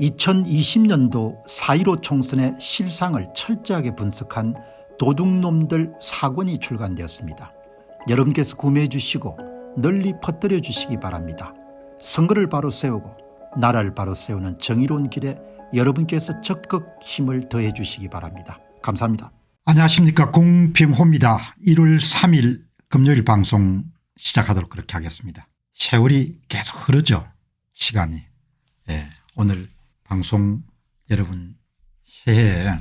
2020년도 4.15 총선의 실상을 철저하게 분석한 도둑놈들 4권이 출간되었습니다. 여러분께서 구매해 주시고 널리 퍼뜨려 주시기 바랍니다. 선거를 바로 세우고 나라를 바로 세우는 정의로운 길에 여러분께서 적극 힘을 더해 주시기 바랍니다. 감사합니다. 안녕하십니까, 공평호입니다. 1월 3일 금요일 방송 시작하도록 그렇게 하겠습니다. 세월이 계속 흐르죠, 시간이. 오늘 방송 여러분 새해,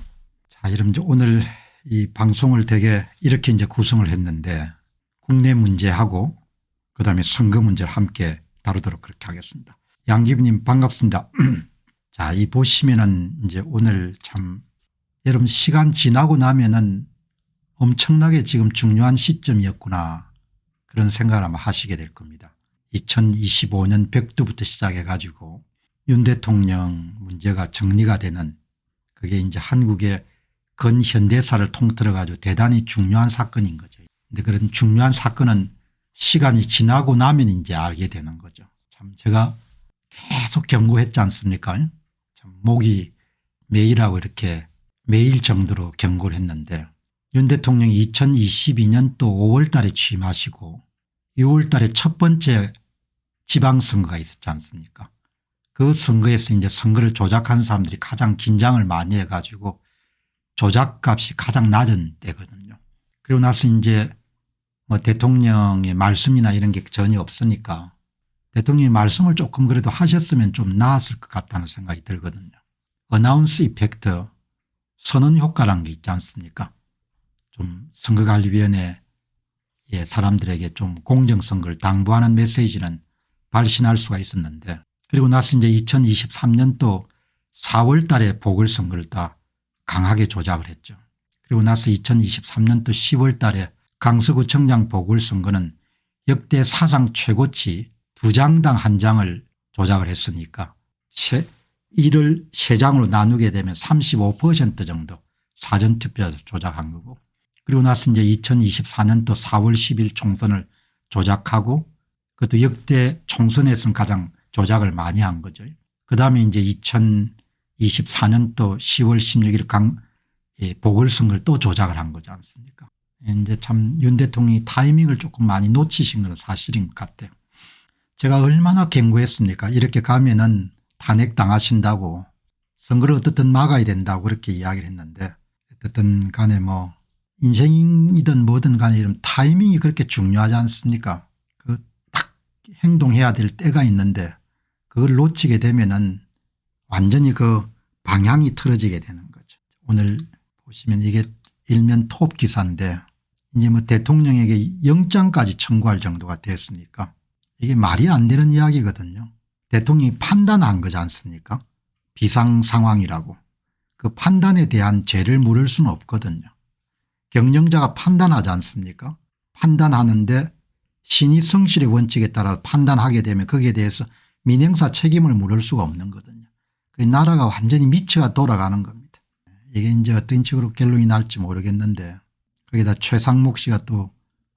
자, 여러분 오늘 이 방송을 되게 이렇게 이제 구성을 했는데 국내 문제하고 그다음에 선거 문제를 함께 다루도록 그렇게 하겠습니다. 양기부님 반갑습니다. 자, 이 보시면은 이제 오늘 참 여러분 시간 지나고 나면은 엄청나게 지금 중요한 시점이었구나 그런 생각을 아마 하시게 될 겁니다. 2025년 백두부터 시작해 가지고 윤 대통령 문제가 정리가 되는, 그게 이제 한국의 근현대사를 통틀어 가지고 대단히 중요한 사건인 거죠. 근데 그런 중요한 사건은 시간이 지나고 나면 이제 알게 되는 거죠. 참 제가 계속 경고했지 않습니까? 참 목이 메이라고 이렇게 매일 정도로 경고를 했는데, 윤 대통령이 2022년 또 5월 달에 취임하시고 6월 달에 첫 번째 지방선거가 있었지 않습니까? 그 선거에서 이제 선거를 조작한 사람들이 가장 긴장을 많이 해가지고 조작값이 가장 낮은 때거든요. 그리고 나서 이제 뭐 대통령의 말씀이나 이런 게 전혀 없으니까 대통령이 말씀을 조금 그래도 하셨으면 좀 나았을 것 같다는 생각이 들거든요. 어나운스 이펙트, 선언 효과라는 게 있지 않습니까? 좀 선거관리위원회 사람들에게 좀 공정선거를 당부하는 메시지는 발신할 수가 있었는데, 그리고 나서 이제 2023년도 4월 달에 보궐선거를 다 강하게 조작을 했죠. 그리고 나서 2023년도 10월 달에 강서구청장 보궐선거는 역대 사상 최고치 2장당 1장을 조작을 했으니까 1을 3장으로 나누게 되면 35% 정도 사전투표에서 조작한 거고, 그리고 나서 이제 2024년도 4월 10일 총선을 조작하고 그것도 역대 총선에서는 가장 조작을 많이 한 거죠. 그다음에 이제 2024년도 10월 16일 보궐선거를 또 조작을 한 거지 않습니까? 이제 참 윤 대통령이 타이밍을 조금 많이 놓치신 건 사실인 것 같아요. 제가 얼마나 경고했습니까? 이렇게 가면은 탄핵 당하신다고, 선거를 어떻든 막아야 된다고 그렇게 이야기를 했는데, 어떻든 간에 뭐 인생이든 뭐든 간에 이런 타이밍이 그렇게 중요하지 않습니까? 그 딱 행동해야 될 때가 있는데 그걸 놓치게 되면은 완전히 그 방향이 틀어지게 되는 거죠. 오늘 보시면 이게 일면 톱 기사인데 이제 뭐 대통령에게 영장까지 청구할 정도가 됐으니까 이게 말이 안 되는 이야기거든요. 대통령이 판단한 거지 않습니까? 비상 상황이라고. 그 판단에 대한 죄를 물을 수는 없거든요. 경영자가 판단하지 않습니까? 판단하는데 신의 성실의 원칙에 따라 판단하게 되면 거기에 대해서 민형사 책임을 물을 수가 없는 거거든요. 그 나라가 완전히 미쳐가 돌아가는 겁니다. 이게 이제 어떤 식으로 결론이 날지 모르겠는데, 거기다 최상목 씨가 또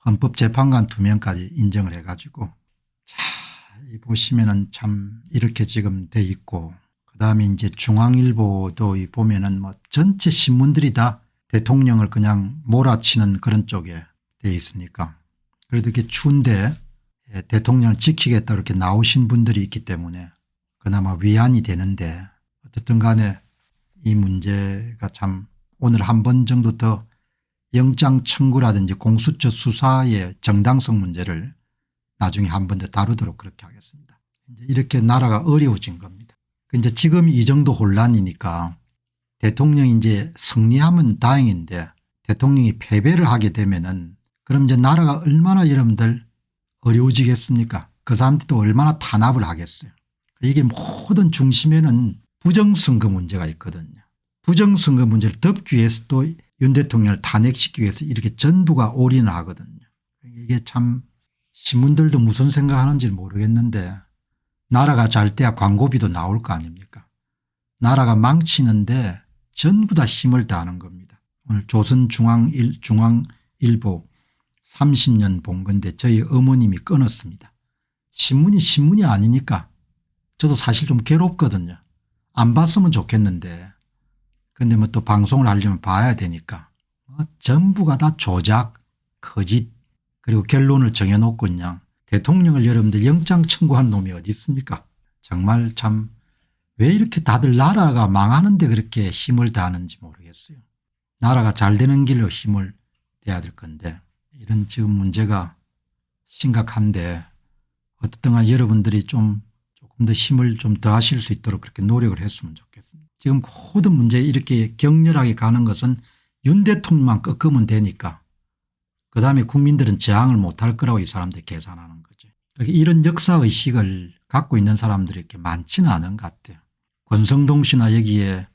헌법재판관 2명까지 인정을 해가지고, 자, 이 보시면은 참 이렇게 지금 돼 있고, 그다음에 이제 중앙일보도 이 보면은 뭐 전체 신문들이 다 대통령을 그냥 몰아치는 그런 쪽에 돼 있으니까, 그래도 이렇게 추운데 대통령을 지키겠다 이렇게 나오신 분들이 있기 때문에 그나마 위안이 되는데, 어쨌든 간에 이 문제가 참 오늘 한 번 정도 더 영장 청구라든지 공수처 수사의 정당성 문제를 나중에 한 번 더 다루도록 그렇게 하겠습니다. 이제 이렇게 나라가 어려워진 겁니다. 이제 지금 이 정도 혼란이니까 대통령이 이제 승리하면 다행인데 대통령이 패배를 하게 되면은 그럼 이제 나라가 얼마나 여러분들 어려워지겠습니까? 그 사람들도 얼마나 탄압을 하겠어요. 이게 모든 중심에는 부정선거 문제가 있거든요. 부정선거 문제를 덮기 위해서 또 윤 대통령을 탄핵시키기 위해서 이렇게 전부가 올인을 하거든요. 이게 참 신문들도 무슨 생각하는지 모르겠는데, 나라가 잘 돼야 광고비도 나올 거 아닙니까? 나라가 망치는데 전부 다 힘을 다하는 겁니다. 오늘 조선중앙일보 30년 본 건데 저희 어머님이 끊었습니다. 신문이 아니니까 저도 사실 좀 괴롭거든요. 안 봤으면 좋겠는데 근데 뭐 또 방송을 하려면 봐야 되니까 전부가 다 조작, 거짓, 그리고 결론을 정해놓고 그냥 대통령을 여러분들 영장 청구한 놈이 어디 있습니까? 정말 참 왜 이렇게 다들 나라가 망하는데 그렇게 힘을 다하는지 모르겠어요. 나라가 잘 되는 길로 힘을 대야 될 건데 이런 지금 문제가 심각한데 어떻든 간 여러분들이 조금 더 힘을 좀 더 하실 수 있도록 그렇게 노력을 했으면 좋겠습니다. 지금 모든 문제 이렇게 격렬하게 가는 것은 윤 대통령만 꺾으면 되니까 그다음에 국민들은 저항을 못할 거라고 이 사람들이 계산하는 거죠. 그러니까 이런 역사의식을 갖고 있는 사람들이 이렇게 많지는 않은 것 같아요. 권성동 씨나 여기에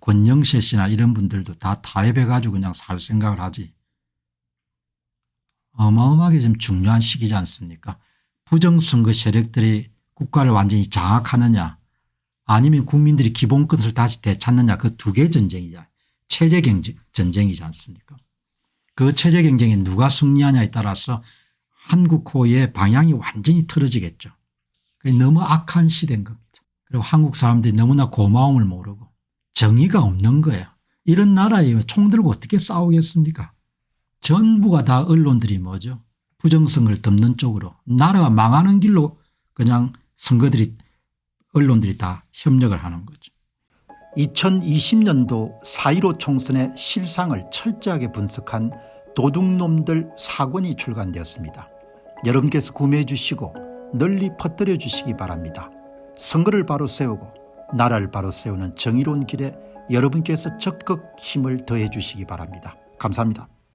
권영세 씨나 이런 분들도 다 타협해 가지고 그냥 살 생각을 하지. 어마어마하게 좀 중요한 시기지 않습니까? 부정선거 세력들이 국가를 완전히 장악하느냐 아니면 국민들이 기본권을 다시 되찾느냐 그 두 개의 전쟁이자 체제 전쟁이지 않습니까? 그 체제 경쟁에 누가 승리하냐에 따라서 한국호의 방향이 완전히 틀어지겠죠. 너무 악한 시대인 겁니다. 그리고 한국 사람들이 너무나 고마움을 모르고 정의가 없는 거예요. 이런 나라에 총 들고 어떻게 싸우겠습니까? 전부가 다 언론들이 뭐죠? 부정성을 덮는 쪽으로 나라가 망하는 길로 그냥 언론들이 다 협력을 하는 거죠. 2020년도 4.15 총선의 실상을 철저하게 분석한 도둑놈들 4권이 출간되었습니다. 여러분께서 구매해 주시고 널리 퍼뜨려 주시기 바랍니다. 선거를 바로 세우고 나라를 바로 세우는 정의로운 길에 여러분께서 적극 힘을 더해 주시기 바랍니다. 감사합니다.